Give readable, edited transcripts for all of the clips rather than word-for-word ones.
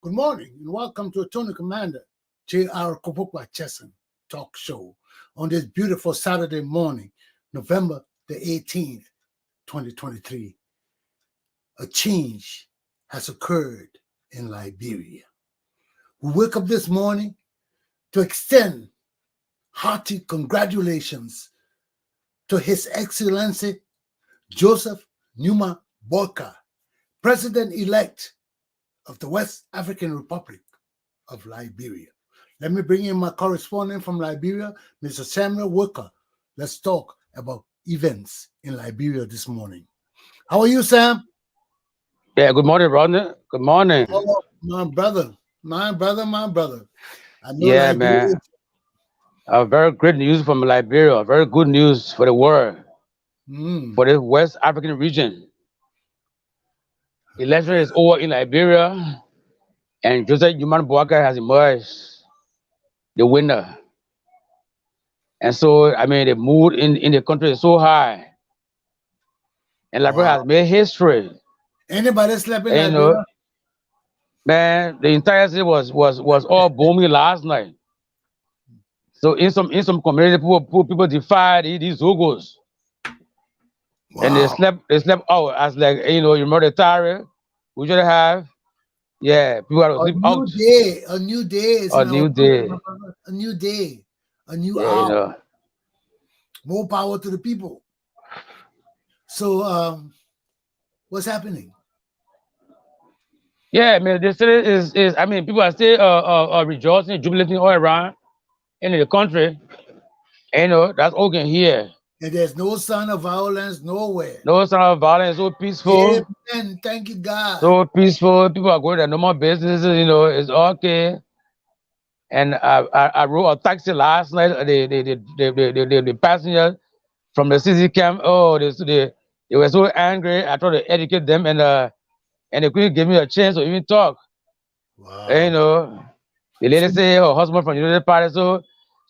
Good morning and welcome to Attorney Commander J.R. Glapohkpa Chesson talk show on this beautiful Saturday morning, November the 18th, 2023. A change has occurred in Liberia. We wake up this morning to extend hearty congratulations to His Excellency Joseph Numa Boyka, President-elect of the West African Republic of Liberia. Let me bring in my correspondent from Liberia, Mr. Samuel Walker. Let's talk about events in Liberia this morning. How are you, Sam? Yeah, good morning, Rodney. Good morning. Oh, my brother. I know Yeah, Liberia. man. Very great news from Liberia. Very good news for the world, for the West African region. Election is over in Liberia, and Joseph Numa Boyka has emerged the winner. And so, I mean, the mood in the country is so high. And Liberia has made history. Anybody slept in And, Liberia? man, the entire city was all booming last night. So in some community, people defied these Zogos. Wow. And they slept out as like, you remember the tire we should have. Yeah, people had to sleep out. A new day is A in new our day. country, my brother. A new day, a new Yeah, hour. More power to the people. So, what's happening? Yeah, I mean, the city is I mean, people are still rejoicing, jubilating all around in the country. And, that's all you can hear. And there's no sign of violence nowhere. No sign of violence, so peaceful. Amen. Thank you, God. So peaceful. People are going to normal businesses, it's okay. And I rode a taxi last night. The passenger from the city camp, they were so angry. I tried to educate them, and they couldn't give me a chance to even talk. Wow. And, the lady say her husband from the United Party, so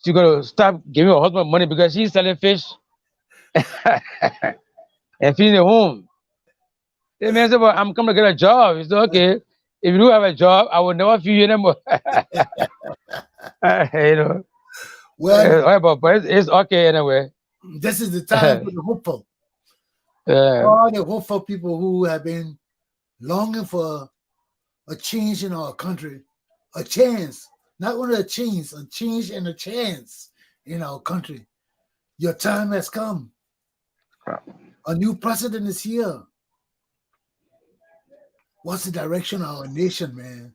she gonna stop giving her husband money because she's selling fish and feeding the home. The man said, "Well, I'm coming to get a job." He said, "Okay, if you do have a job, I will never feed you anymore." Well, but it's okay anyway. this is the time for the hopeful. All the hopeful people who have been longing for a change in our country, a chance, not only a change and a chance in our country. Your time has come. A new president is here. What's the direction of our nation, man?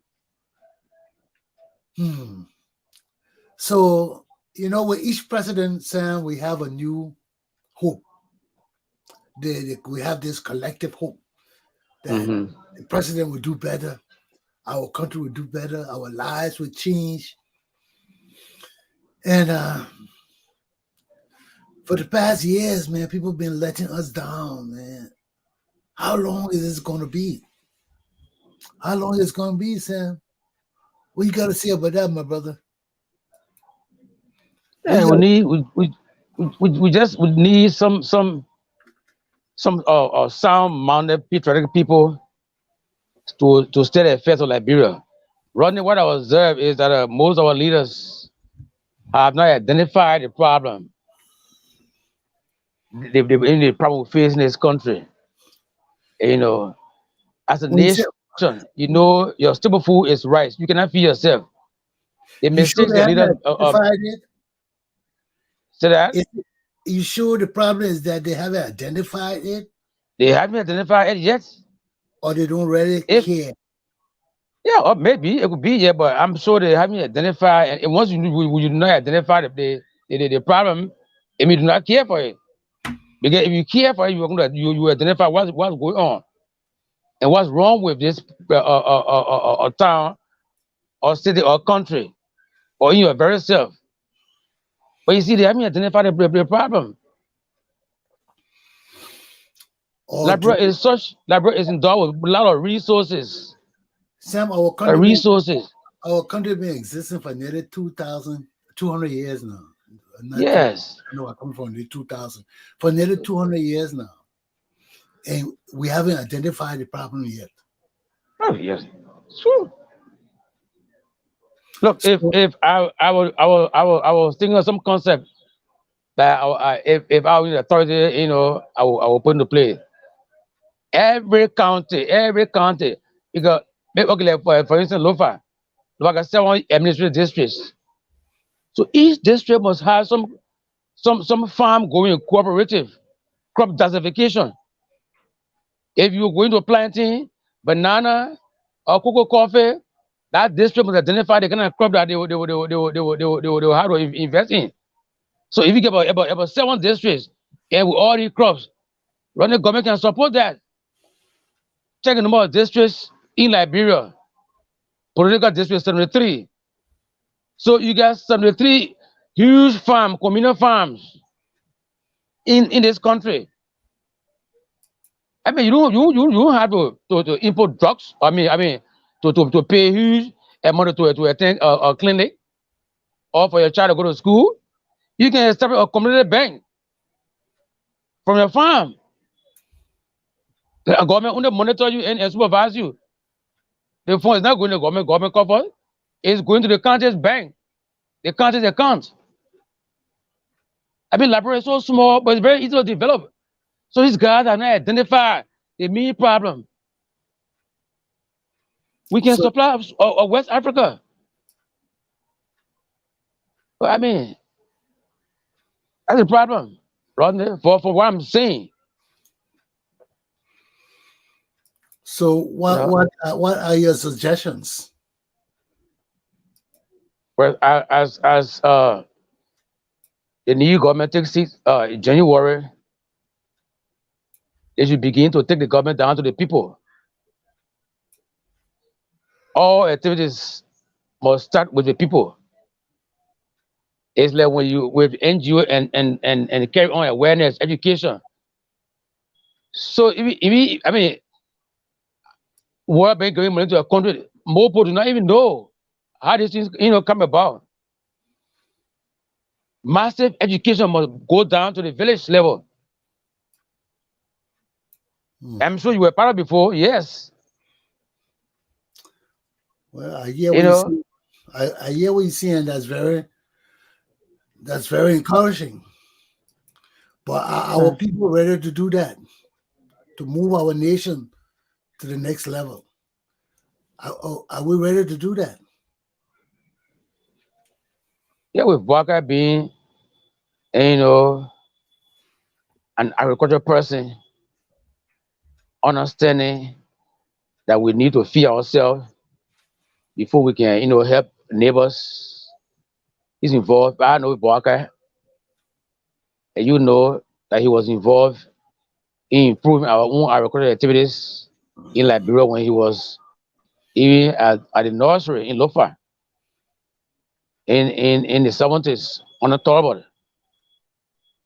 So, with each president, Sam, we have a new hope. We have this collective hope that the president will do better, our country will do better, our lives will change. And for the past years, man, people have been letting us down, man. How long is this going to be? How long is it going to be, Sam? What you got to say about that, my brother? Yeah, we just need some sound-minded patriotic people to stay the affairs of Liberia. Rodney, what I observed is that most of our leaders have not identified the problem. The problem we face in this country. As a nation, your staple food is rice. You cannot feed yourself. The You sure mistakes they your haven't leaders identified it? say that You sure the problem is that they haven't identified it? they haven't identified it yet. Or they don't really care? Yeah, or maybe it could be, yeah, but I'm sure they haven't identified. And once you do not identify the problem, it means you do not care for it. Because if you care for it, you identify what's going on and what's wrong with this town or city or country or in your very self. But you see, they haven't identified the problem. Liberia is endowed with a lot of resources. Sam, our country been existing for nearly 200 years now. Yes. No, I come from the 2000. For nearly 200 years now. And we haven't identified the problem yet. Oh, yes. Sure. Look, So, if I was thinking of some concept that if I was the authority, I will put into play. Every county, you got okay, like for instance, Lofa, like I said, one administrative districts. So each district must have some farm going cooperative crop diversification. If you're going to planting banana or cocoa coffee, that district must identify the kind of crop that they will have to invest in. So if you get about 7 districts and with all these crops, running government can support that. Check the number of districts in Liberia, political district 73. So you got 73 huge communal farms in this country. I mean, you don't have to import drugs. I mean, to pay huge amount to attend a clinic or for your child to go to school. You can establish a community bank from your farm. The government will monitor you and supervise you. The fund is not going to government cover. It's going to the county's bank, the county's account. I mean, Liberia is so small, but it's very easy to develop. So these guys are not identify the main problem. We can so, supply West Africa. But I mean, that's the problem, Rodney, for what I'm saying. so You what know, what uh, what are your suggestions? but as the new government takes seat in January, they should begin to take the government down to the people. All activities must start with the people. It's like when you with NGO and carry on awareness, education. So I mean, World Bank giving money to a country, more people do not even know how these things come about. Massive education must go down to the village level. Hmm. I'm sure you were part of before, yes. Well, I hear You what you know, see. I hear what you're saying. That's very encouraging. But are our uh, people ready to do that? To move our nation to the next level? Are we ready to do that? yeah, with Waka being, you know, an agricultural person, understanding that we need to feed ourselves before we can, help neighbors. He's involved. I know Waka, and you know that he was involved in improving our own agricultural activities in Liberia when he was even at the nursery in Lofa in the 70s on the Torbat.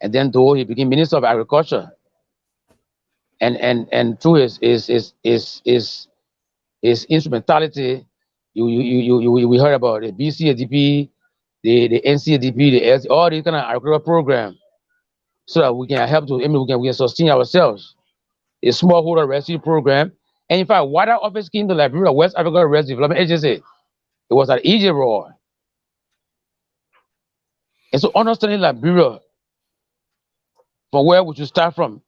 And then though he became Minister of Agriculture and through his instrumentality, we heard about the BCADP, the NCADP, all these kind of agricultural program, so that we can help to, I mean, we can sustain ourselves. A smallholder rescue program, and in fact, water office came to Liberia West Africa Rescue Development Agency. It was at Egypt Raw. And so understanding Liberia from where we should start from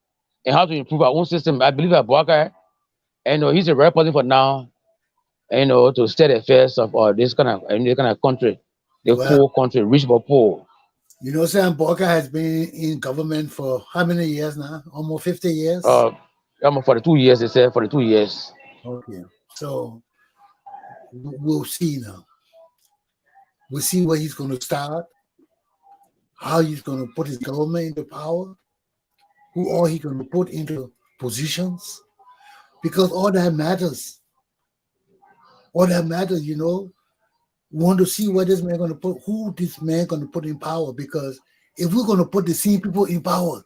and how to improve our own system, I believe that Boaka, he's a right person for now, to steady affairs of this kind of country, the Well, poor country, rich but poor. Sam Barker has been in government for how many years now? Almost 50 years. Uh, for the 2 years, they said, for the 2 years. Okay. So we'll see now. We'll see where he's going to start, how he's going to put his government into power, who all he's going to put into positions, because all that matters. All that matters, we want to see where this man going to put, who this man going to put in power, because if we're going to put the same people in power,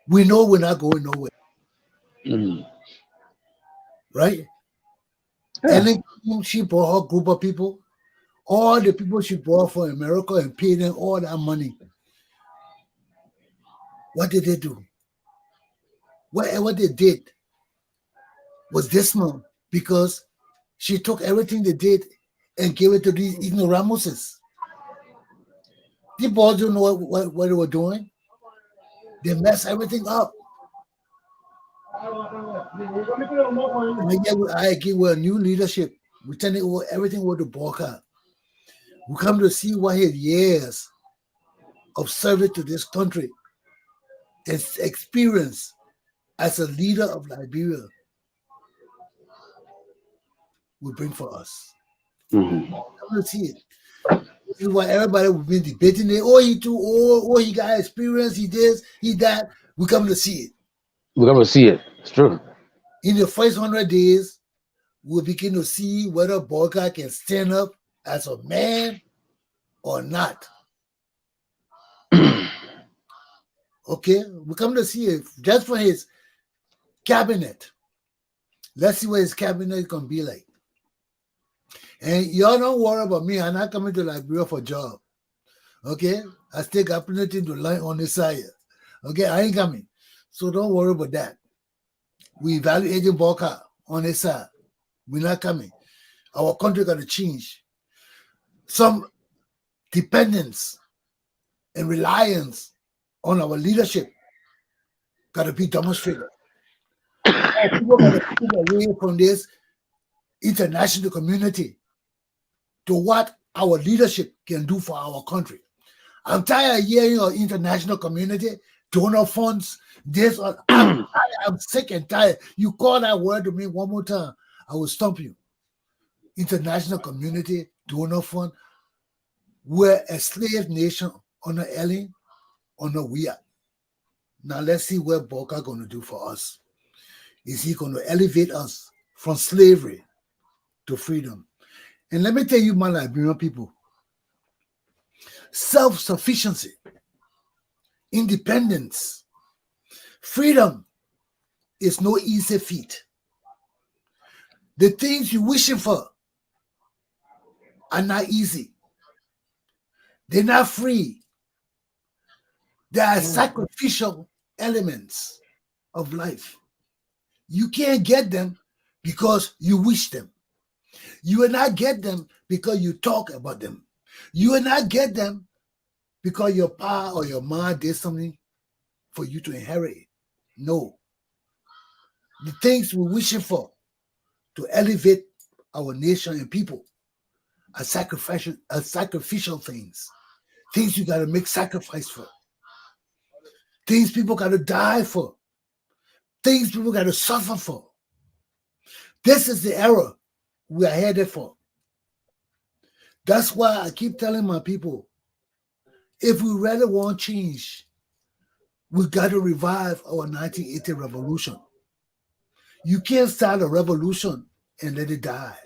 we know we're not going nowhere, Mm. right? Yeah. Ellen, she brought her group of people, all the people she brought from America and paid them all that money. What did they do? Whatever they did was dismal, because she took everything they did and give it to these ignoramuses. These boys don't know what they were doing. They mess everything up. And again, I give a new leadership. We're turning over everything over to Borka. We come to see what his years of service to this country, his experience as a leader of Liberia will bring for us. Mm-hmm. Come to see it. This is why everybody will be debating it. Oh, he too old. Oh, he got experience. He this, he that. We come to see it. We're going to see it. It's true. In the first 100 days, we'll begin to see whether Borka can stand up as a man or not. Okay, we come to see it just for his cabinet. Let's see what his cabinet is gonna be like. And y'all don't worry about me. I'm not coming to Liberia for a job. Okay, I still got plenty to learn on this side. Okay, I ain't coming. So don't worry about that. We evaluating Borka on this side. We're not coming. Our country got to change. Some dependence and reliance on our leadership got to be demonstrated. People got to move away from this international community to what our leadership can do for our country. I'm tired of hearing of international community, donor funds, this or I'm sick and tired. You call that word to me one more time, I will stump you. International community, donor fund. We're a slave nation under Ellen, under we are. Now let's see what Borka going to do for us. Is he going to elevate us from slavery to freedom? And let me tell you, my Liberian people, self-sufficiency, independence, freedom is no easy feat. The things you're wishing for are not easy. They're not free. There are sacrificial elements of life. You can't get them because you wish them. You will not get them because you talk about them. You will not get them because your pa or your ma did something for you to inherit it. No. The things we're wishing for to elevate our nation and people are sacrificial things. Things you got to make sacrifice for. Things people got to die for. Things people got to suffer for. This is the era we are headed for. That's why I keep telling my people, if we really want change, we got to revive our 1980 revolution. You can't start a revolution and let it die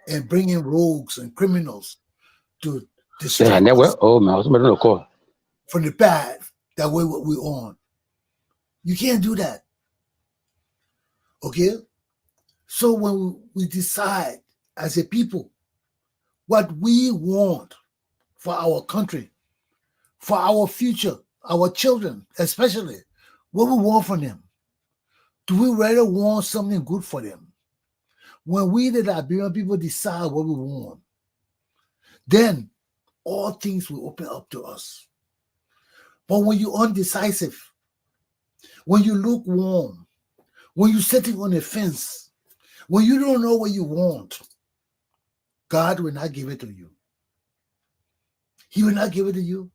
and bring in rogues and criminals to distract us from the path that we're on. You can't do that. Okay? So when we decide as a people what we want for our country, for our future, our children especially, what we want from them, do we really want something good for them? When we, the Liberian people, decide what we want, then all things will open up to us. But when you're undecisive, when you lukewarm, when you're sitting on a fence, when you don't know what you want, God will not give it to you. He will not give it to you.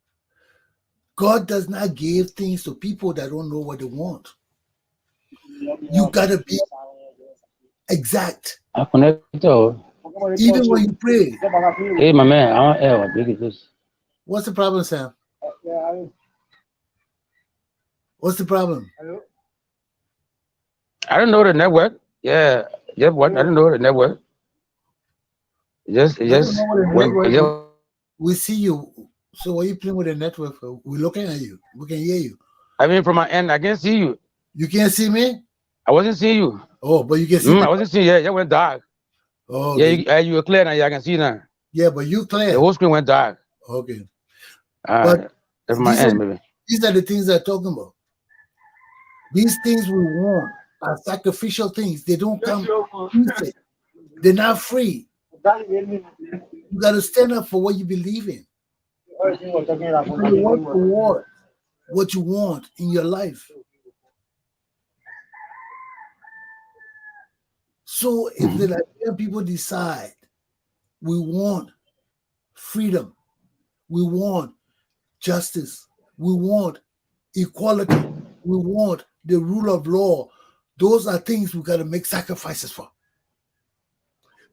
God does not give things to people that don't know what they want. You got to be exact. Even when you pray. Hey, my man, how big is this? What's the problem, Sam? What's the problem? I don't know the network. Yeah, what? I don't know the network. Just we see you. So why are you playing with the network? We're looking at you. We can hear you. I mean, from my end, I can't see you. You can't see me? I wasn't seeing you. Oh, but you can see me. I wasn't seeing you. Yeah, it went dark. Oh, okay. Yeah, you were clear now. Yeah, I can see now. Yeah, but you clear. The whole screen went dark. Okay. But from my end, maybe. These are the things I'm talking about. These things we want are sacrificial things. They don't come easy. They're not free. You gotta stand up for what you believe in. You work toward what you want in your life. So if the Liberian people decide we want freedom, we want justice, we want equality, we want the rule of law, those are things we got to make sacrifices for.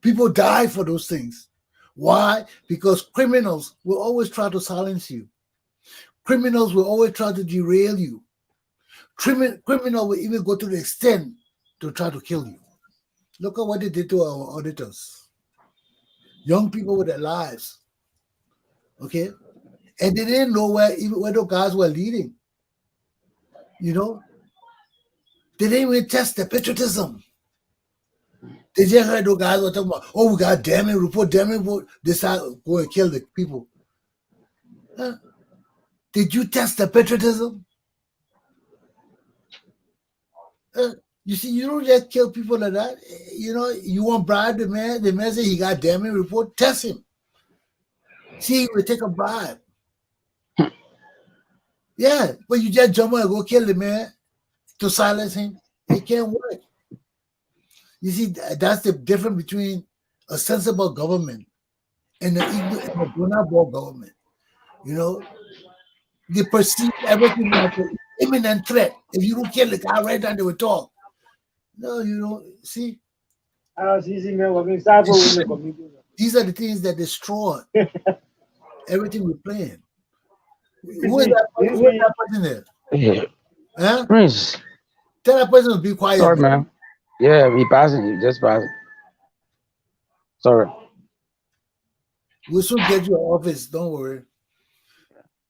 People die for those things. Why? Because criminals will always try to silence you. Criminals will always try to derail you. Criminal will even go to the extent to try to kill you. Look at what they did to our auditors. Young people with their lives. Okay? And they didn't know where those guys were leading. You know? They didn't even test their patriotism. They just heard those guys were talking about, oh, we got damage report. They start going to kill the people. Huh? Did you test their patriotism? You see, you don't just kill people like that. You know, you want to bribe the man. The man says he got damage report. Test him. See, he will take a bribe. Yeah, but you just jump on and go kill the man to silence him. It can't work. You see, that's the difference between a sensible government and a vulnerable government. You know, they perceive everything like an imminent threat. If you don't kill the guy right now, they will talk. No, you don't. See, these are the things that destroy everything we're playing. Who is that person there? Yeah. Huh? Prince. Tell that person to be quiet. Sorry, man. Yeah, he passing. He just passing. Sorry. We'll soon get you an office. Don't worry.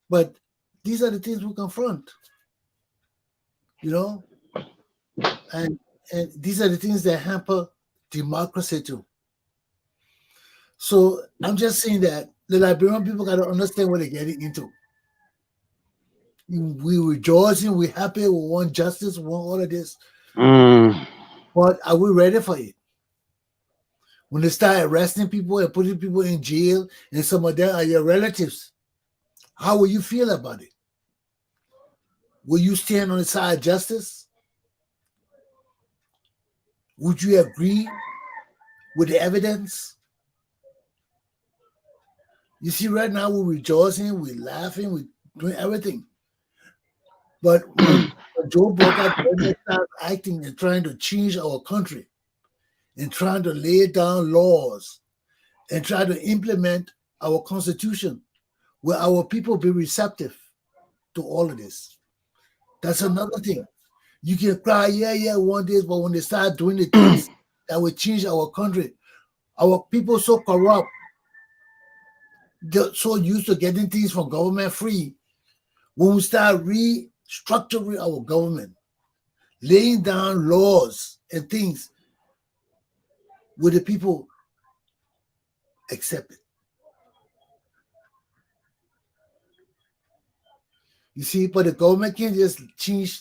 But these are the things we confront. You know? And these are the things that hamper democracy too. So I'm just saying that the Liberian people got to understand what they're getting into. We rejoicing, we're happy, we want justice, we want all of this. But are we ready for it? When they start arresting people and putting people in jail, and some of them are your relatives, how will you feel about it? Will you stand on the side of justice? Would you agree with the evidence? You see, right now we're rejoicing, we're laughing, we're doing everything. But when Joe Biden starts acting and trying to change our country and trying to lay down laws and try to implement our constitution, will our people be receptive to all of this? That's another thing. You can cry, yeah, one day, but when they start doing the things that will change our country, our people so corrupt, they're so used to getting things from government free. When we start restructuring our government, laying down laws and things, will the people accept it? You see, but the government can't just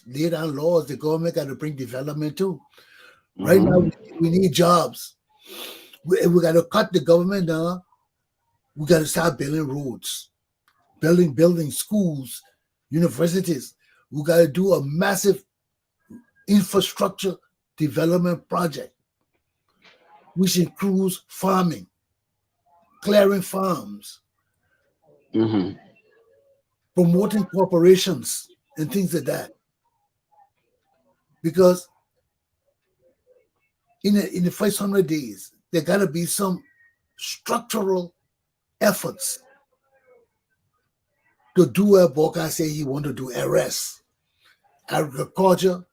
lay down laws. The government got to bring development too. Right now, we need jobs. We got to cut the government down. We got to start building roads, building schools, universities. We got to do a massive infrastructure development project, which includes farming, clearing farms, promoting corporations and things like that. Because in the first 100 days, there got to be some structural efforts to do what Boka said he want to do: arrest, agriculture,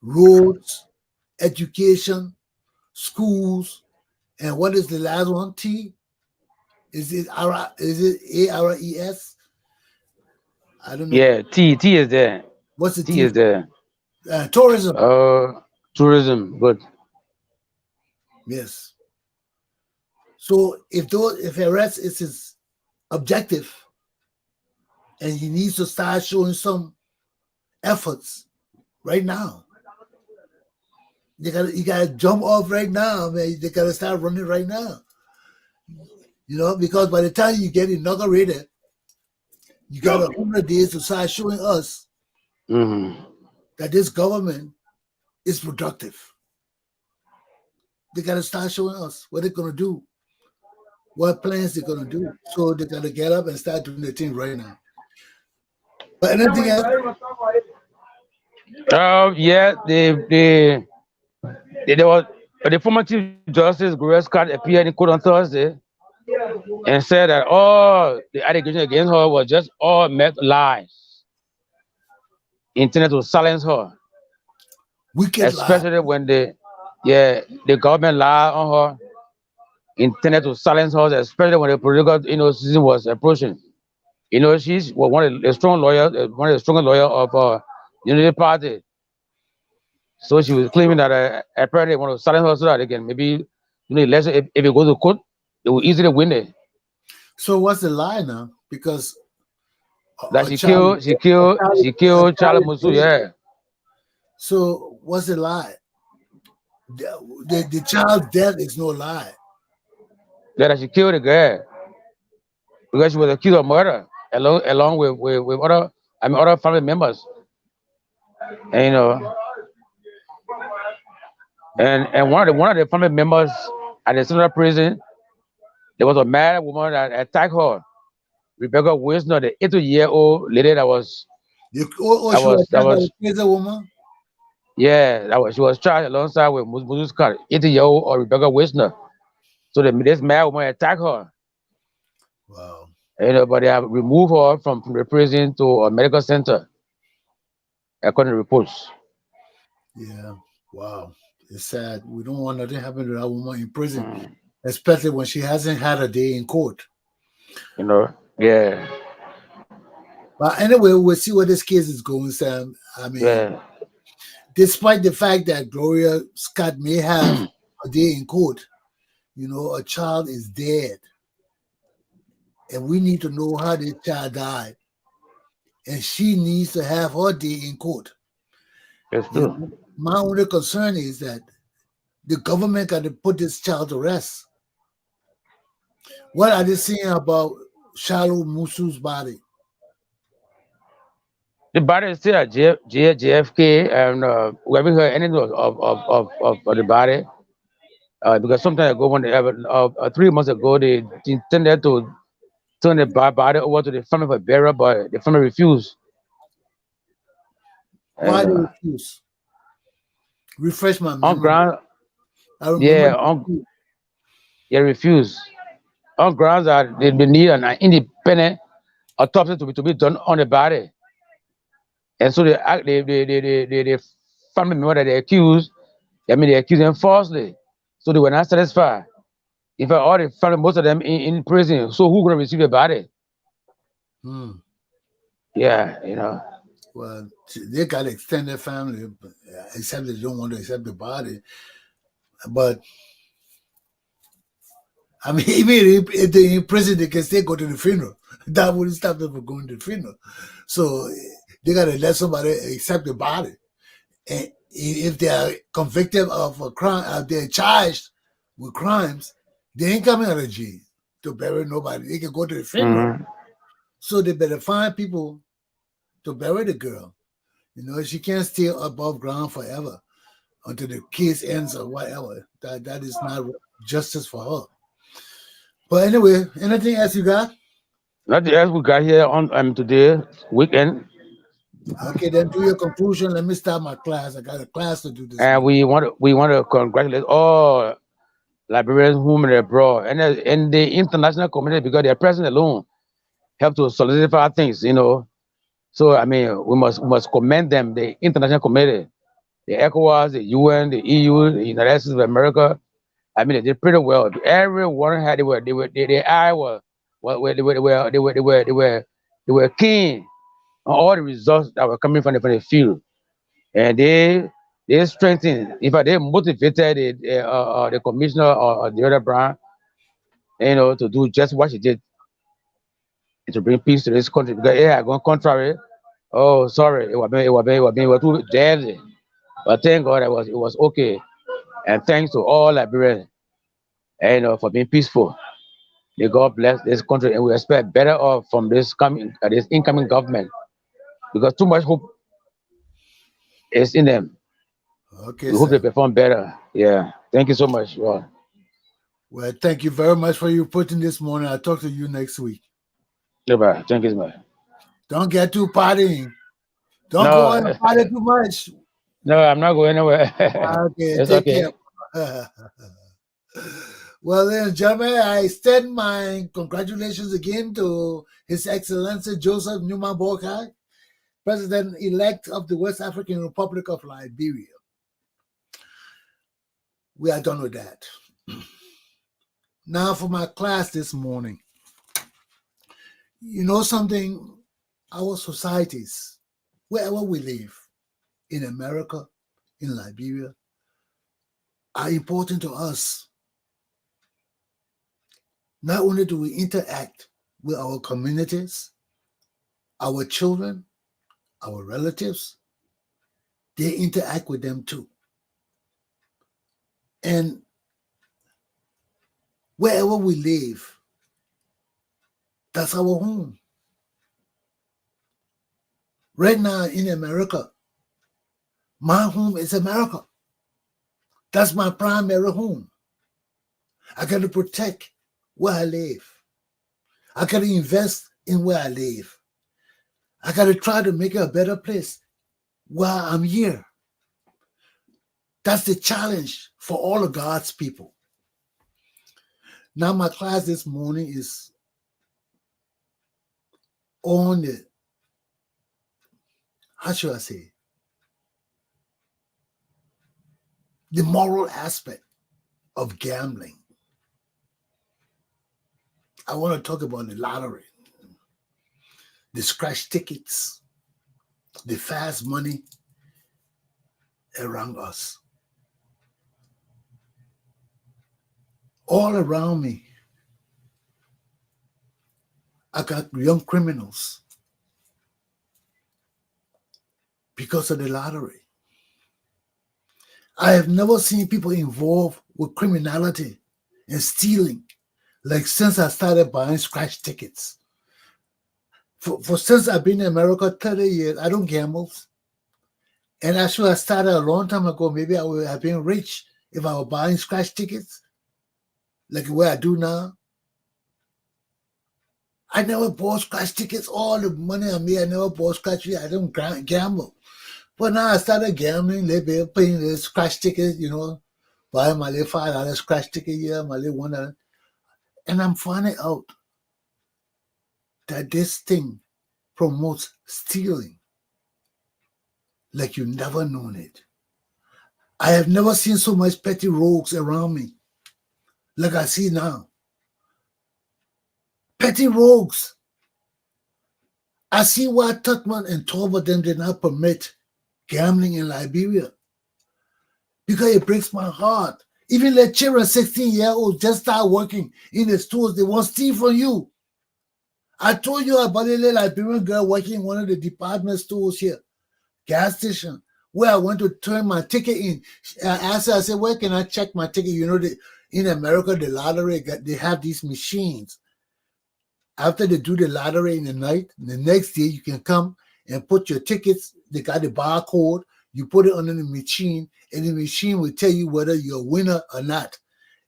roads, education, schools, and what is the last one? T? Is it ARES? I don't know. Yeah, T is there. What's the T is there? Tourism. Tourism, good. Yes. So if arrest is his objective, and he needs to start showing some efforts right now. You gotta jump off right now, man. They gotta start running right now. Because by the time you get inaugurated, you got 100 days to start showing us that this government is productive. They got to start showing us what they're going to do, what plans they're going to do. So they got to get up and start doing the thing right now. But anything else? Yeah, there was the former Chief Justice Grace Scott appeared in court on Thursday and said that all the allegations against her was just all met lies intended to silence her, Wicked lie. especially when the government lied on her, intended to silence her, especially when the political season was approaching. She's one of the strong lawyers, one of the strongest lawyers of Unity Party. So she was claiming that apparently they want to silence her so that they can maybe election if it goes to court, they will easily win it. So what's the lie now? Because That a child, she killed Charlie is Musu, dead. yeah. So what's the lie? The child's death is no lie. Yeah, that she killed the girl because she was accused of murder along with other family members. And and one of the family members at the central prison, there was a married woman that attacked her. Rebecca Wisner, the 80-year-old lady that was She was that attacked by a was crazy woman. yeah, she was charged alongside with Musu Scott, 80-year-old or Rebecca Wisner. So this married woman attacked her. Wow. But they have removed her from the prison to a medical center, according to reports. Yeah. Wow. It's sad. We don't want nothing happen to that woman in prison, Mm, especially when she hasn't had a day in court. yeah, But anyway, we'll see where this case is going, Sam. I mean, yeah. despite the fact that Gloria Scott may have a day in court, a child is dead. And we need to know how this child died. And she needs to have her day in court. It's true. My only concern is that the government got to put this child to rest. What are they saying about Shallow Musu's body? The body is still at JFK, and we haven't heard anything of the body. Because sometime ago, 3 months ago, they intended to turn the body over to the family for burial, but the family refused. Why And they refuse? Refresh my on memory. ground, I remember. yeah, they refused. On grounds that they need an independent autopsy to be done on the body. And so the family member that they accused, they accused them falsely. So they were not satisfied. In fact, all the family, most of them in prison. So who gonna receive the body? Hmm. Yeah. Well, they got extended family, except they don't want to accept the body. But I mean, even if they're in prison, they can still go to the funeral. That wouldn't stop them from going to the funeral. So they got to let somebody accept the body. And if they are convicted of a crime, if they're charged with crimes, they ain't coming out of jail to bury nobody. They can go to the funeral. Mm-hmm. So they better find people to bury the girl. She can't stay above ground forever until the case ends or whatever. That is not justice for her. But anyway, anything else you got? Nothing else we got here on today weekend, Okay, then do your conclusion. Let me start my class. I got a class to do this and morning. we want to congratulate all Liberians whom they brought and the international community because their presence alone help to solidify things. So I mean, we must commend them, the international community, the ECOWAS, the UN, the EU, the United States of America. I mean, they did pretty well. Everyone had their eye they were keen on all the results that were coming from the field, and they strengthened. In fact, they motivated the commissioner or the other branch, to do just what she did and to bring peace to this country because it had gone contrary. Oh, sorry, it was too deadly. But thank God it was okay, and thanks to all Liberians, for being peaceful. May God bless this country, and we expect better off from this incoming government, because too much hope is in them. Okay, We hope they sir. perform better. Yeah. Thank you so much. Well, Well, thank you very much for your putting this morning. I'll talk to you next week. goodbye. Thank you so much. Don't get too partying. Don't go No, and party too much. no, I'm not going anywhere. Okay, It's take okay. care. Well, then, gentlemen, I extend my congratulations again to His Excellency Joseph Newman Boakai, President-elect of the West African Republic of Liberia. We are done with that. Now for my class this morning. You know something? Our societies, wherever we live, in America, in Liberia, are important to us. Not only do we interact with our communities, our children, our relatives, they interact with them too. And wherever we live, that's our home. Right now in America, my home is America. That's my primary home. I got to protect where I live. I got to invest in where I live. I got to try to make it a better place while I'm here. That's the challenge for all of God's people. Now, my class this morning is on the, how should I say, the moral aspect of gambling. I want to talk about the lottery, the scratch tickets, the fast money around us. All around me, I got young criminals because of the lottery. I have never seen people involved with criminality and stealing like since I started buying scratch tickets. For since I've been in America 30 years, I don't gamble. And actually, I started a long time ago. Maybe I would have been rich if I were buying scratch tickets like the way I do now. I never bought scratch tickets. All the money I made, I never bought scratch tickets. I don't gamble. But now I started gambling, paying the scratch tickets, buying my little $5 scratch ticket here, my little $1. And I'm finding out that this thing promotes stealing like you never known it. I have never seen so much petty rogues around me like I see now. Petty rogues. I see why Tutman and 12 of them did not permit gambling in Liberia. Because it breaks my heart. Even the children, 16-year-olds, just start working in the stores. They want to steal from you. I told you about a little Liberian girl working in one of the department stores here, gas station, where I went to turn my ticket in. I asked her, I said, where can I check my ticket? In America, the lottery, they have these machines. After they do the lottery in the night, the next day you can come and put your tickets. They got the barcode. You put it under the machine, and the machine will tell you whether you're a winner or not.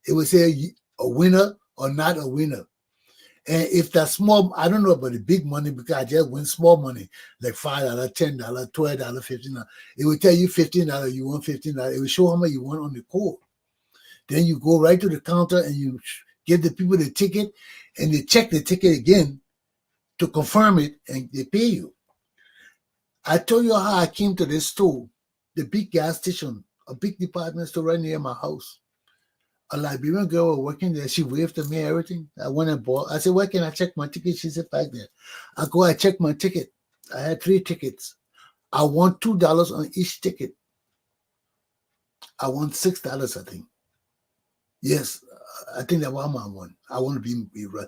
It will say a winner or not a winner. And if that's small, I don't know about the big money because I just win small money, like $5, $10, $12, $15. It will tell you $15, you won $15. It will show how much you won on the code. Then you go right to the counter and you give the people the ticket, and they check the ticket again to confirm it, and they pay you. I told you how I came to this store, the big gas station, a big department store right near my house. A Liberian girl was working there. She waved to me everything. I went and bought. I said, where can I check my ticket? She said, back there. I checked my ticket. I had 3 tickets. I won $2 on each ticket. I won $6, I think. Yes, I think that was my one. I want to be right.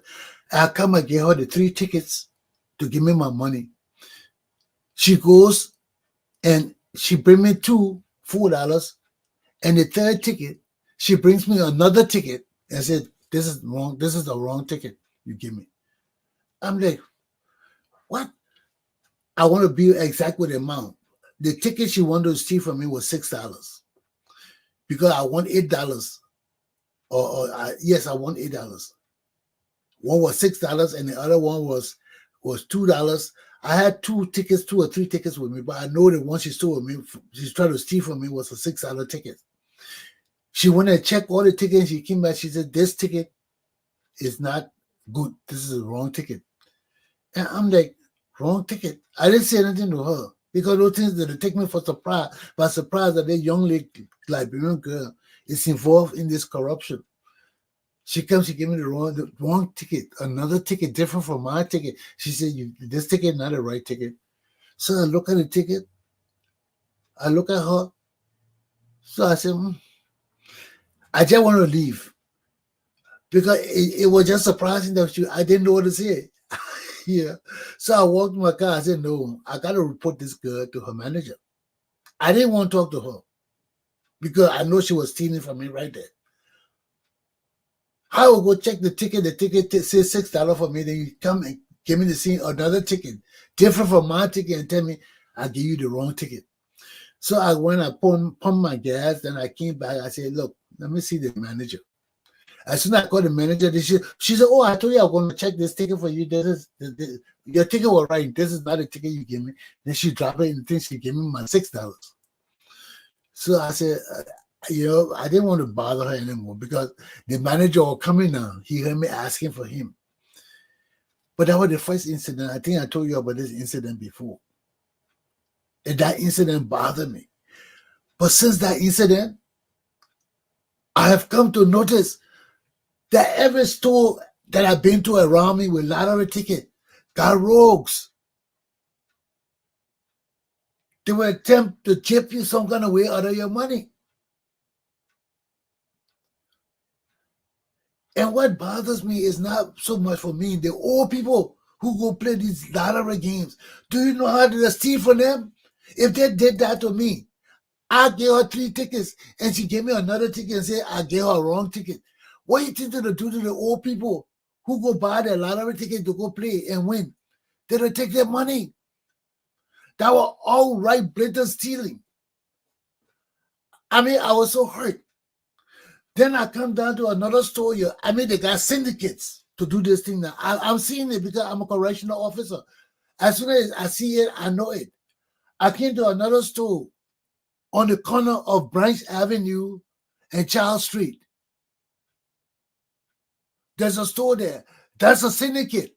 I come and get her the 3 tickets to give me my money. She goes and she bring me $4, and the third ticket, she brings me another ticket and said this is wrong. This is the wrong ticket you give me. I'm like, what? I want to be exact with the amount. The ticket she wanted to steal from me was $6 because I want $8. Yes, I want $8. One was $6 and the other one was $2. I had two or three tickets with me, but I know the one she stole with me, she's trying to steal from me, was a $6 ticket. She went and checked all the tickets. She came back. She said, "This ticket is not good. This is the wrong ticket." And I'm like, "Wrong ticket?" I didn't say anything to her because those things that take me for surprise. But surprised that the young lady, Liberian girl, is involved in this corruption. She comes, she gave me the wrong ticket, another ticket different from my ticket. She said, "This ticket not the right ticket." So I look at the ticket. I look at her. So I said, I just want to leave because it was just surprising that I didn't know what to say. Yeah. So I walked in my car. I said, "No, I got to report this girl to her manager." I didn't want to talk to her because I know she was stealing from me right there. I will go check the ticket. The ticket says $6 for me. Then you come and give me another ticket different from my ticket and tell me I gave you the wrong ticket. So I went, I pumped my gas. Then I came back. I said, "Look, let me see the manager." As soon as I called the manager, she said, "Oh, I told you I was going to check this ticket for you. Your ticket was right. This is not the ticket you gave me." Then she dropped it and then she gave me my $6. So I said, I didn't want to bother her anymore because the manager was coming now. He heard me asking for him. But that was the first incident. I think I told you about this incident before. And that incident bothered me. But since that incident, I have come to notice that every store that I've been to around me with lottery ticket got rogues. They will attempt to chip you some kind of way out of your money. And what bothers me is not so much for me, the old people who go play these lottery games. Do you know how to steal from them? If they did that to me, I gave her 3 tickets and she gave me another ticket and said I gave her a wrong ticket. What do you think they'll do to the old people who go buy their lottery ticket to go play and win? They'll take their money. That was all right, blatant stealing. I mean, I was so hurt. Then I come down to another store here. I mean, they got syndicates to do this thing now. I'm seeing it because I'm a correctional officer. As soon as I see it, I know it. I came to another store on the corner of Branch Avenue and Charles Street. There's a store there. That's a syndicate.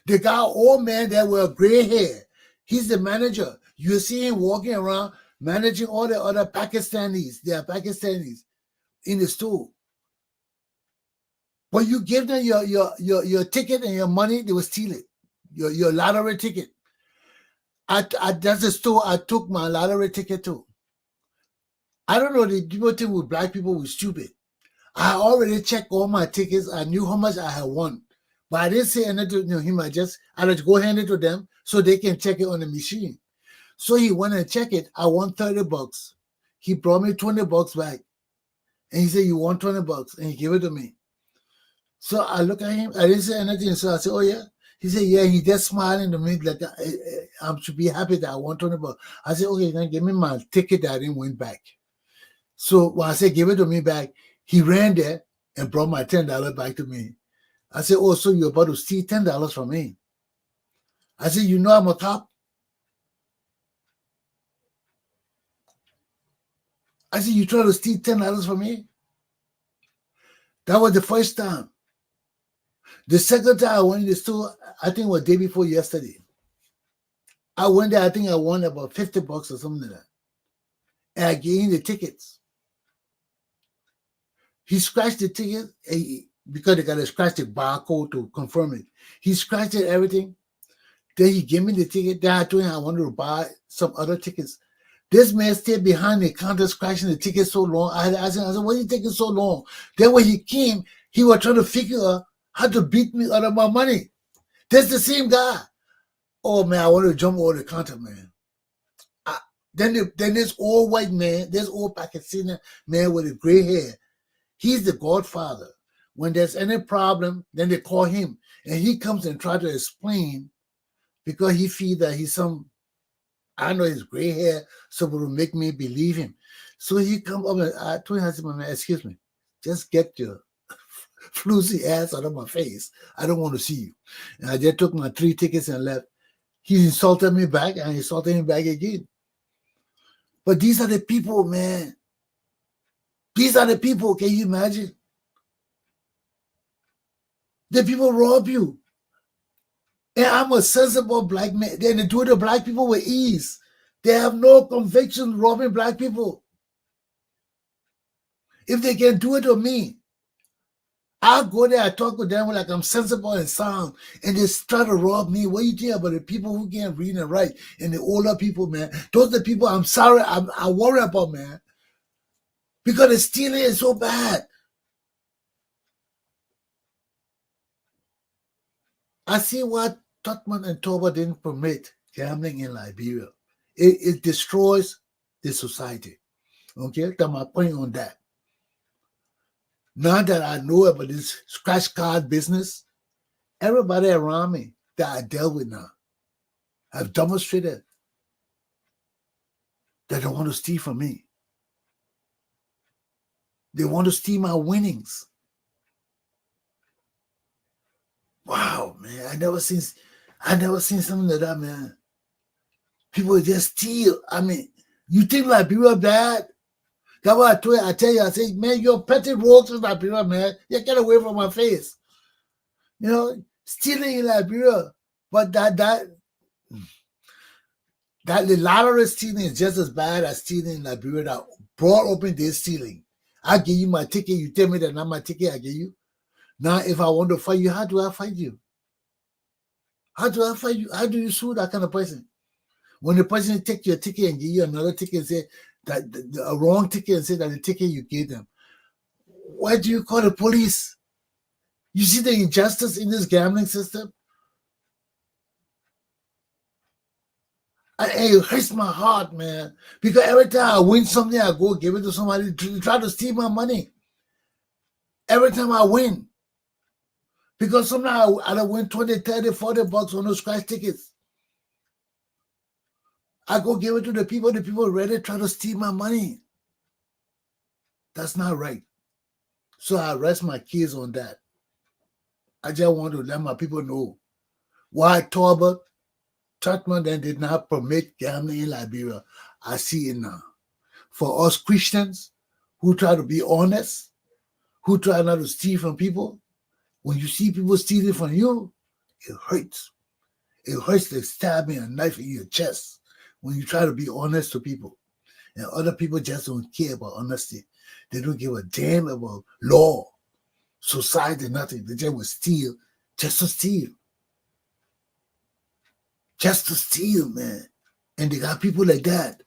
They got an old man there with gray hair. He's the manager. You see him walking around managing all the other Pakistanis. They are Pakistanis in the store. But you give them your ticket and your money, they will steal it. Your lottery ticket. That's the store I took my lottery ticket to. I don't know, the people think with black people were stupid. I already checked all my tickets. I knew how much I had won. But I didn't say anything to him. I let go hand it to them so they can check it on the machine. So he went and checked it. I won $30. He brought me $20 back. And he said, "You want $20?" And he gave it to me. So I look at him. I didn't say anything. So I said, "Oh, yeah." He said, "Yeah." He just smiling to me like I should be happy that I won $20. I said, "Okay, then give me my ticket that I didn't win back." So when I said, "Give it to me back," he ran there and brought my $10 back to me. I said, "Oh, so you're about to steal $10 from me?" I said, "You know I'm a cop?" I said, "You try to steal $10 from me?" That was the first time. The second time I went in the store, I think it was the day before yesterday. I went there, I think I won about $50 or something like that. And I gave him the tickets. He scratched the ticket because they got to scratch the barcode to confirm it. He scratched it, everything. Then he gave me the ticket. Then I told him I wanted to buy some other tickets. This man stayed behind the counter scratching the ticket so long. I had asked him, I said, "Why are you taking so long?" Then when he came, he was trying to figure out how to beat me out of my money. That's the same guy. Oh, man, I want to jump over the counter, man. Then this old white man, this old Pakistani man with the gray hair, he's the godfather. When there's any problem, then they call him, and he comes and try to explain because he feels that he's some, I know his gray hair, so it will make me believe him. So he come up and I told him, excuse me, just get your floozy ass out of my face. I don't want to see you. And I just took my 3 tickets and left. He insulted me back and I insulted him back again. But these are the people, man. These are the people. Can you imagine? The people rob you. And I'm a sensible black man. Then they do it to black people with ease. They have no conviction robbing black people. If they can do it to me, I'll go there, I talk with them like I'm sensible and sound, and they try to rob me. What do you think about the people who can't read and write and the older people, man? Those are the people I'm sorry, I worry about, man. Because the stealing is so bad. I see what Totman and Toba didn't permit gambling in Liberia. It destroys the society. Okay, that's my point on that. Now that I know about this scratch card business, everybody around me that I dealt with now have demonstrated that they want to steal from me. They want to steal my winnings. Wow, man! I never seen something like that, man. People just steal. I mean, you think Liberia bad? That's what I tell you. I say, man, you're petty rogues in Liberia, man. You get away from my face. You know, stealing in Liberia, but that the lottery stealing is just as bad as stealing in Liberia. That broad open day stealing. I give you my ticket. You tell me that not my ticket. I give you. Now, if I want to fight you, how do I fight you? How do I fight you? How do you sue that kind of person? When the person take your ticket and give you another ticket and say that a wrong ticket and say that the ticket you gave them, why do you call the police? You see the injustice in this gambling system? It hurts my heart, man. Because every time I win something, I go give it to somebody to try to steal my money. Every time I win. Because sometimes I win 20, 30, 40 bucks on those scratch tickets. I go give it to the people ready to try to steal my money. That's not right. So I rest my case on that. I just want to let my people know why Torbert Totman then did not permit gambling in Liberia. I see it now. For us Christians who try to be honest, who try not to steal from people, when you see people stealing from you, it hurts. It hurts like stabbing a knife in your chest when you try to be honest to people. And other people just don't care about honesty. They don't give a damn about law, society, nothing. They just will steal just to steal. Just to steal, man. And they got people like that.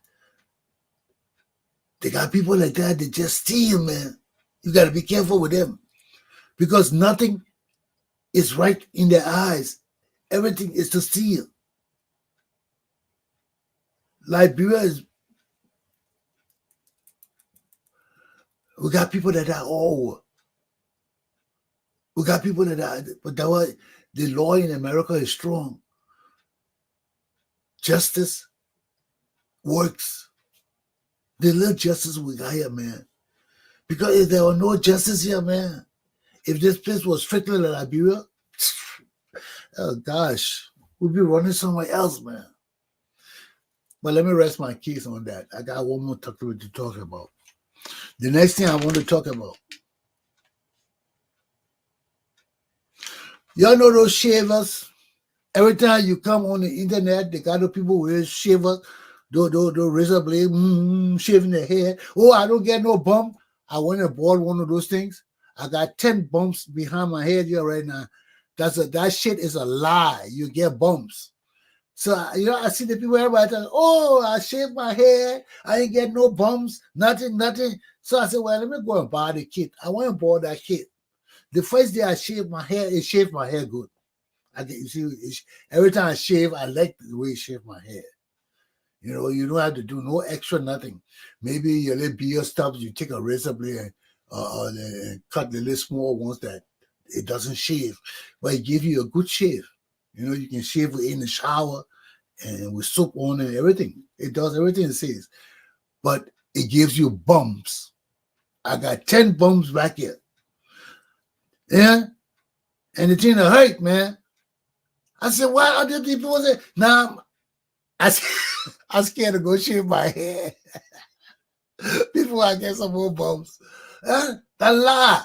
They got people like that that just steal, man. You got to be careful with them. Because nothing is right in their eyes. Everything is to steal. Liberia is, we got people that are all over. We got people that are, but that was, the law in America is strong. Justice works. The little justice we got here, man. Because if there were no justice here, man, if this place was strictly like Liberia, oh gosh, we'd be running somewhere else, man. But let me rest my case on that. I got one more topic to talk about. The next thing I want to talk about. Y'all know those shavers? Every time you come on the internet, they got the people with shavers, those razor blade, shaving their hair. Oh, I don't get no bump. I went and bought one of those things. I got 10 bumps behind my head here right now. That shit is a lie. You get bumps. So, I see the people, everybody telling, oh, I shaved my hair. I ain't get no bumps, nothing. So I said, well, let me go and buy the kit. I went and bought that kit. The first day I shaved my hair, it shaved my hair good. Every time I shave, I like the way it shaved my hair. You don't have to do no extra nothing. Maybe your little beard stops, you take a razor blade and cut the little small ones that it doesn't shave, but it gives you a good shave. You know, you can shave in the shower and with soap on and everything. It does everything it says, but it gives you bumps. I got 10 bumps back here. Yeah, and the thing hurt, man. I said, why are these people say? Now, I'm scared to go shave my hair before I get some more bumps. That lie.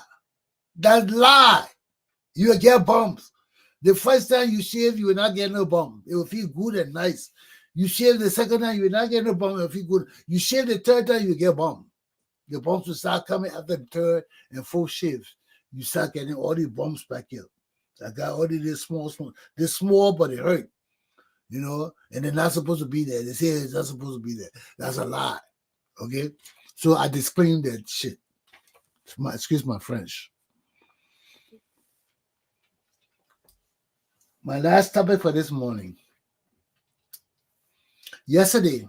That lie. You will get bumps. The first time you shave, you will not get no bump. It will feel good and nice. You shave the second time, you will not get no bump. It will feel good. You shave the third time, you will get bump. The bumps will start coming after the third and fourth shaves. You start getting all these bumps back here. I got all these small. They're small, but it hurt. You know, and they're not supposed to be there. They say it's not supposed to be there. That's a lie. Okay? So I disclaim that shit. Excuse my French. My last topic for this morning. Yesterday,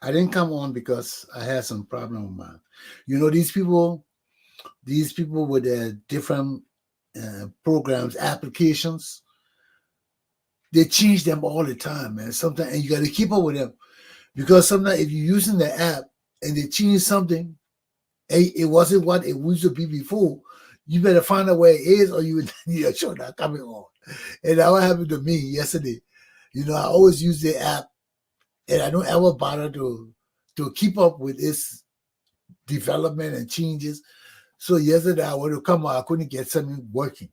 I didn't come on because I had some problem with my, you know, these people with their different programs, applications, they change them all the time, man. Sometimes, and you got to keep up with them because sometimes if you're using the app and they change something, it wasn't what it used to be before, you better find out where it is or you would need a show not coming on. And that what happened to me yesterday. You know, I always use the app and I don't ever bother to keep up with its development and changes. So yesterday I wanted to come out, I couldn't get something working.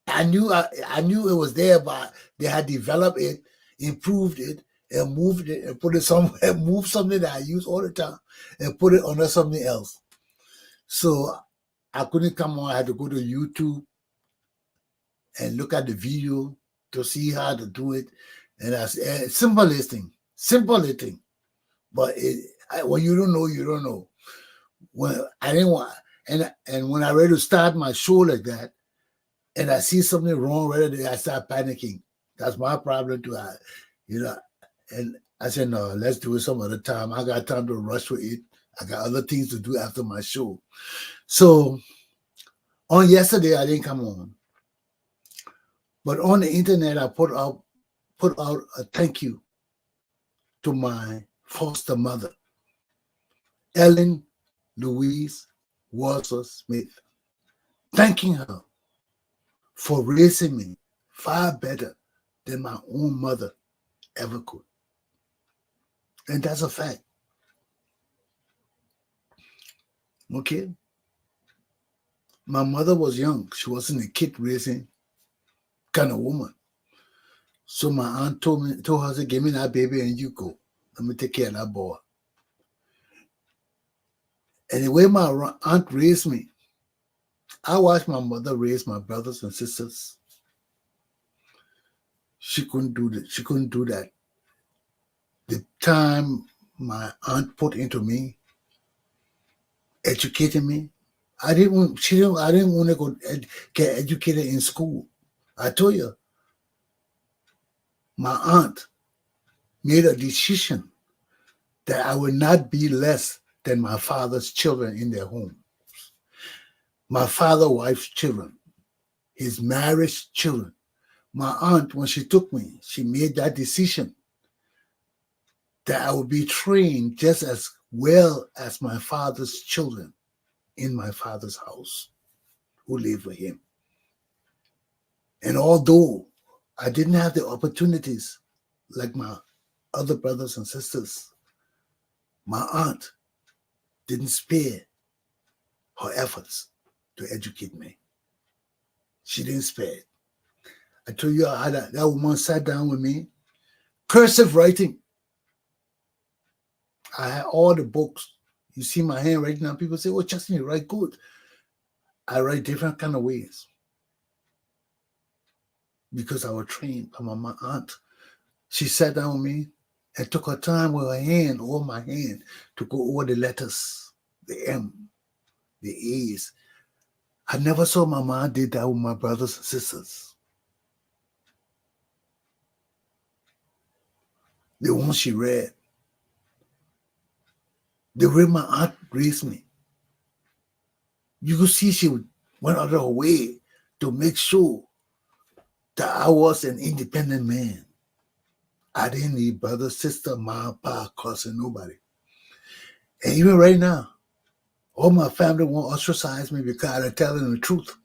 I knew it was there, but they had developed it, improved it, and moved it and put it somewhere, moved something that I use all the time and put it under something else. So I couldn't come on. I had to go to YouTube and look at the video to see how to do it. And that's simplest thing. But when you don't know, you don't know. When I didn't want, and when I ready to start my show like that, and I see something wrong right there, I start panicking. That's my problem too. And I said, no, let's do it some other time. I got time to rush with it. I got other things to do after my show. So on yesterday, I didn't come on. But on the internet, I put out a thank you to my foster mother, Ellen Louise Walter Smith, thanking her for raising me far better than my own mother ever could. And that's a fact. Okay? My mother was young. She wasn't a kid raising kind of woman. So my aunt told her, say, give me that baby and you go. Let me take care of that boy. And the way my aunt raised me, I watched my mother raise my brothers and sisters. She couldn't do that. She couldn't do that. The time my aunt put into me, educating me, I didn't want to go get educated in school. I told you, my aunt made a decision that I would not be less than my father's children in their home. My father's wife's children, his marriage children. My aunt, when she took me, she made that decision that I would be trained just as well as my father's children in my father's house who live with him. And although I didn't have the opportunities like my other brothers and sisters, my aunt didn't spare her efforts to educate me. She didn't spare it. I told you how that woman sat down with me, cursive writing. I had all the books. You see my hand right now. People say, oh, Chesson, you write good. I write different kind of ways because I was trained by my aunt. She sat down with me and took her time with her hand, over my hand, to go over the letters, the M, the A's. I never saw my mom did that with my brothers and sisters. The one she read. The way my aunt raised me. You could see she went out of her way to make sure that I was an independent man. I didn't need brother, sister, mom, pa, cousin, nobody. And even right now, all my family won't ostracize me because I'm telling the truth.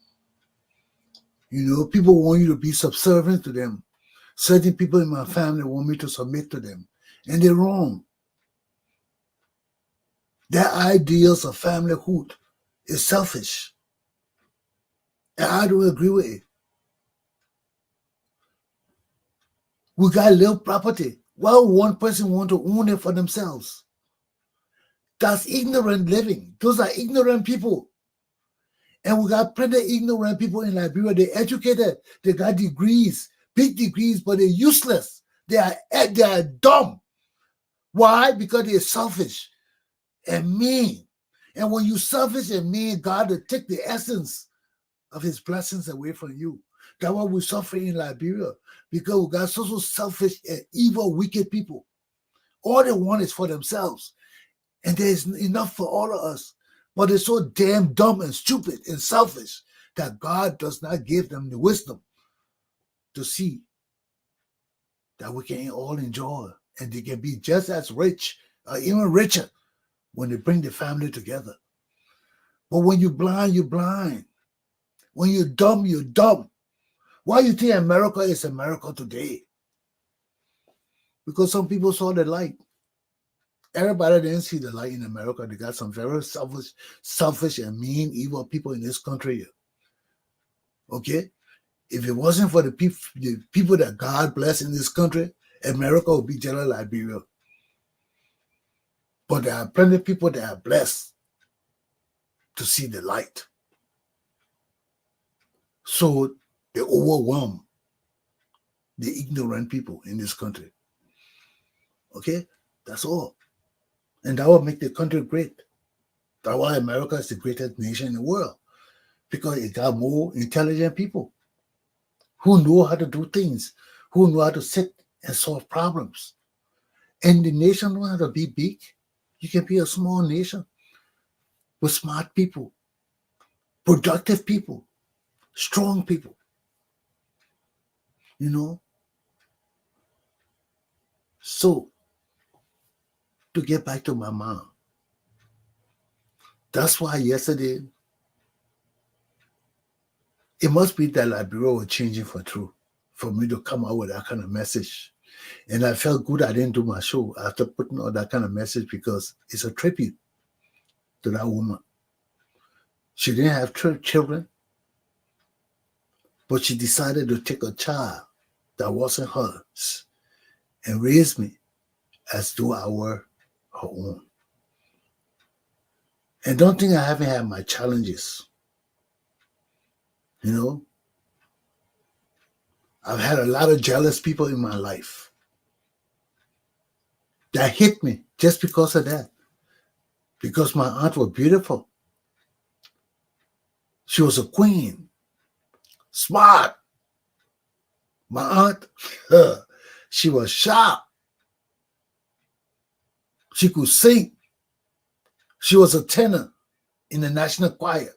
You know, people want you to be subservient to them. Certain people in my family want me to submit to them. And they're wrong. Their ideals of familyhood is selfish. And I don't agree with it. We got little property. Why would one person want to own it for themselves? That's ignorant living. Those are ignorant people. And we got plenty of ignorant people in Liberia. They're educated. They got degrees, big degrees, but they're useless. They are dumb. Why? Because they're selfish and mean. And when you're selfish and mean, God will take the essence of his blessings away from you. That's why we're suffering in Liberia, because we got so selfish and evil, wicked people. All they want is for themselves. And there's enough for all of us. But they're so damn dumb and stupid and selfish that God does not give them the wisdom to see that we can all enjoy. And they can be just as rich or even richer when they bring the family together. But when you're blind, you're blind. When you're dumb, you're dumb. Why do you think America is America today? Because some people saw the light. Everybody didn't see the light in America. They got some very selfish and mean, evil people in this country. Okay? If it wasn't for the people that God blessed in this country, America would be just like Liberia. But there are plenty of people that are blessed to see the light. So they overwhelm the ignorant people in this country. Okay? That's all. And that will make the country great. That's why America is the greatest nation in the world. Because it got more intelligent people who know how to do things, who know how to sit and solve problems. And the nation don't have to be big. You can be a small nation with smart people, productive people, strong people. You know? So, to get back to my mom, that's why yesterday, it must be that Liberia was changing for true, for me to come out with that kind of message. And I felt good I didn't do my show after putting out that kind of message, because it's a tribute to that woman. She didn't have children, but she decided to take a child that wasn't hers and raise me as though I were her own. And don't think I haven't had my challenges. You know, I've had a lot of jealous people in my life that hit me just because of that. Because my aunt was beautiful. She was a queen. Smart. My aunt, she was sharp. She could sing. She was a tenor in the national choir.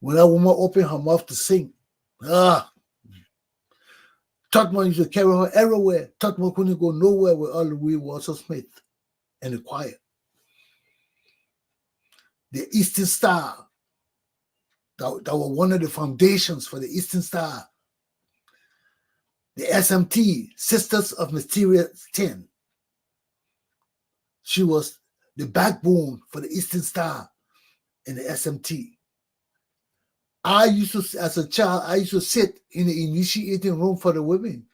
When that woman opened her mouth to sing, Tutman used to carry her everywhere. Tutman couldn't go nowhere without Louis Walter Smith and the choir. The Eastern Star, that were one of the foundations for the Eastern Star. The SMT, Sisters of Mysterious 10. She was the backbone for the Eastern Star and the SMT. I used to, as a child, I used to sit in the initiating room for the women.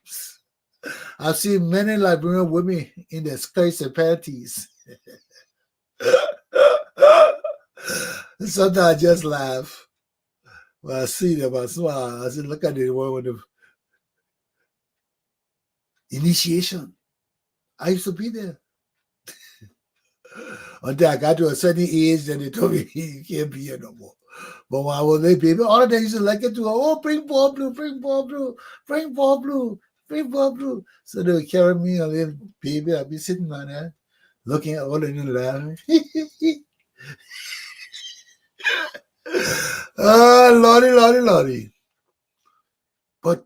I've seen many Liberian women in their skirts and panties. Sometimes I just laugh when I see them. I smile. I say, look at the one with the initiation. I used to be there. Until I got to a certain age, then they told me, you can't be here no more. But when I was a baby, all of them used to like it to, oh, bring Paul Blue, bring Paul Blue, bring Paul Blue, bring Paul Blue. So they would carry me, a little baby. I'd be sitting on there, looking at all of them laughing. Lordy, Lordy, Lordy. But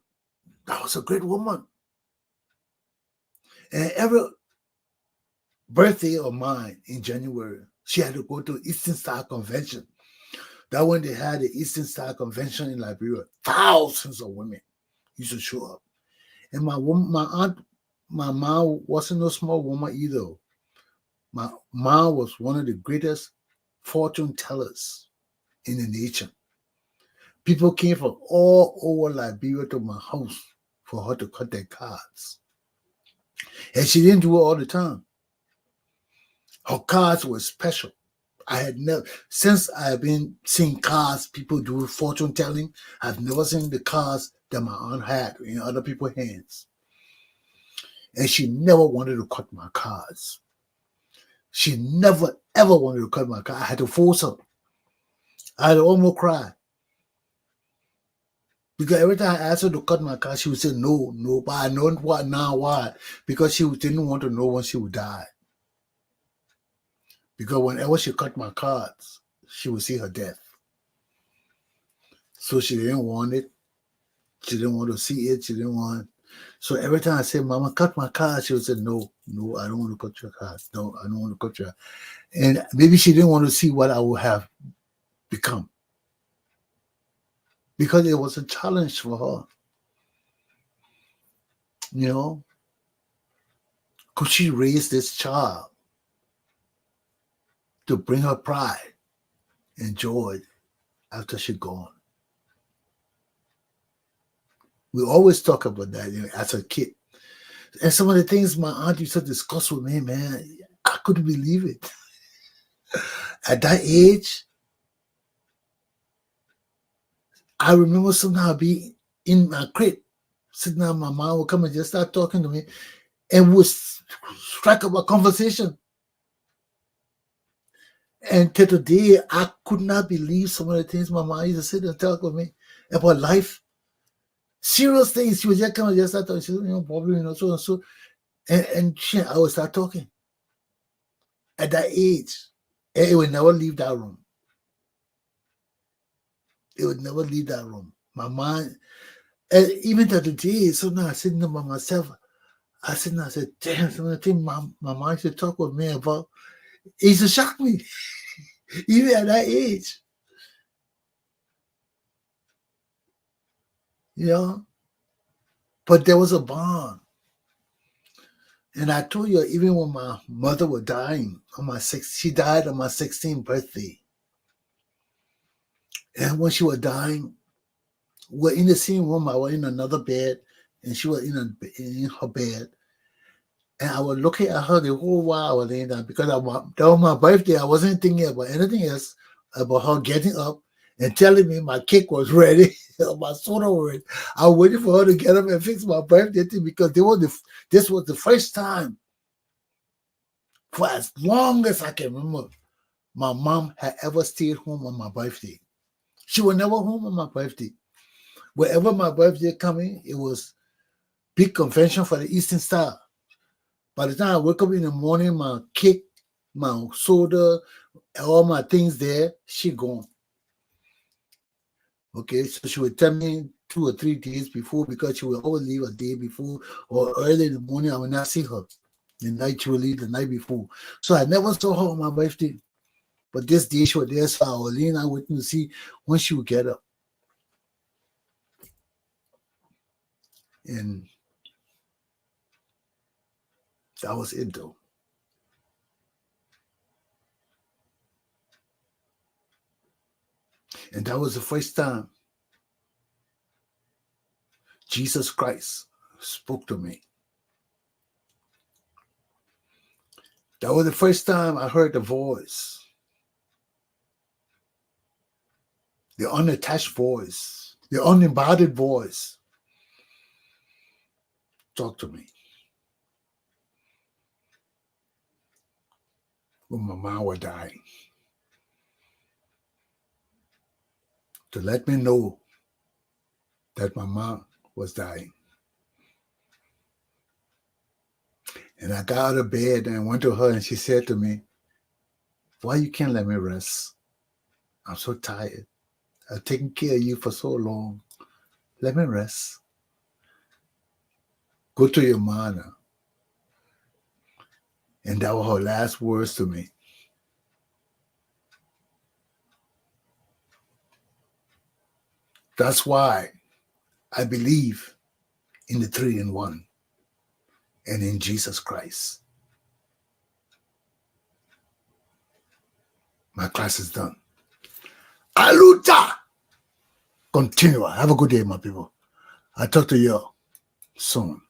that was a great woman. And every birthday of mine in January, she had to go to Eastern Star Convention. That when they had the Eastern Star Convention in Liberia, thousands of women used to show up. And my aunt, my mom wasn't no small woman either. My mom was one of the greatest fortune tellers in the nation. People came from all over Liberia to my house for her to cut their cards. And she didn't do it all the time. Her cards were special. I had never, since I have been seeing cards, people do fortune telling, I've never seen the cards that my aunt had in other people's hands. And she never wanted to cut my cards. She never, ever wanted to cut my cards. I had to force her. I had to almost cry. Because every time I asked her to cut my cards, she would say, no, no, but I know what now, why? Because she didn't want to know when she would die. Because whenever she cut my cards, she would see her death. So she didn't want it. She didn't want to see it. She didn't want. So every time I said, Mama, cut my cards, she would say, no, no, I don't want to cut your cards. No, I don't want to cut your. And maybe she didn't want to see what I would have become. Because it was a challenge for her. You know? Could she raise this child to bring her pride and joy after she's gone? We always talk about that, you know, as a kid. And some of the things my aunt used to discuss with me, man, I couldn't believe it. At that age, I remember somehow being in my crib, sitting down, my mom would come and just start talking to me and would strike up a conversation. And to today, I could not believe some of the things my mom used to sit and talk with me about life. Serious things. She would just come and just start talking. She said, you know, probably, you know, so and so. And I would start talking. At that age, and it would never leave that room. It would never leave that room. My mind, and even to today, sometimes I sit there by myself, I sit there and I said, damn, some of the things my mom used to talk with me about, it used to shock me, even at that age. You know? But there was a bond. And I told you, even when my mother was dying, she died on my 16th birthday. And when she was dying, we were in the same room. I was in another bed, and she was in her bed. And I was looking at her the whole while I was laying down because that was my birthday. I wasn't thinking about anything else, about her getting up and telling me my cake was ready, my soda was ready. I was waiting for her to get up and fix my birthday thing because this was the first time for as long as I can remember my mom had ever stayed home on my birthday. She was never home on my birthday. Wherever my birthday coming, it was big convention for the Eastern Star. By the time I wake up in the morning, my cake, my soda, all my things there, she gone. Okay, so she would tell me 2 or 3 days before because she would always leave a day before or early in the morning. I would not see her. The night she would leave the night before. So I never saw her on my birthday. But this day she was there, so I was leaning out waiting to see when she would get up. And that was it though. And that was the first time Jesus Christ spoke to me. That was the first time I heard the voice, the unattached voice, the unembodied voice talk to me. When my mom was dying. To let me know that my mom was dying. And I got out of bed and went to her and she said to me, why you can't let me rest? I'm so tired. I've taken care of you for so long. Let me rest. Go to your mother. And that were her last words to me. That's why I believe in the 3-in-1 and in Jesus Christ. My class is done. Aluta! Continue. Have a good day, my people. I'll talk to you soon.